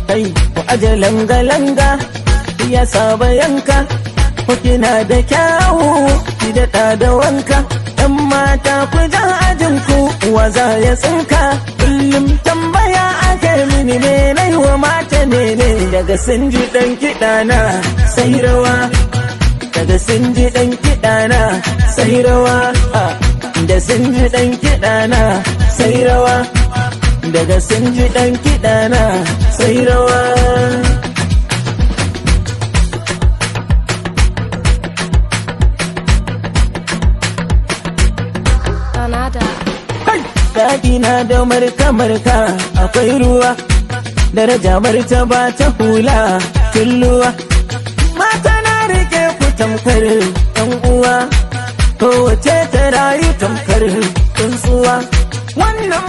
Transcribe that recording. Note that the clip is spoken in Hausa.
kai ku aje langa-langa ya saba yanka ku kina da kyawu ki daɗa da wanka ɗan mata ku ja ajinku wa za ya tsinka kullum tambaya ake mini me nai wa mata ne daga sun ji ɗan kiɗana sai rawa daga sun ji ɗan kiɗana sai rawa da sun ji ɗan kiɗana sai rawa daga sun ji ɗan kiɗana sai rawa. Daɗi na da marka-marka akwai ruwa, daraja martaba ta hula tulluwa. Mata na rike ku tamkar ɗan uwa, kowace ta rayu tamkar tsuntsuwa. Wannan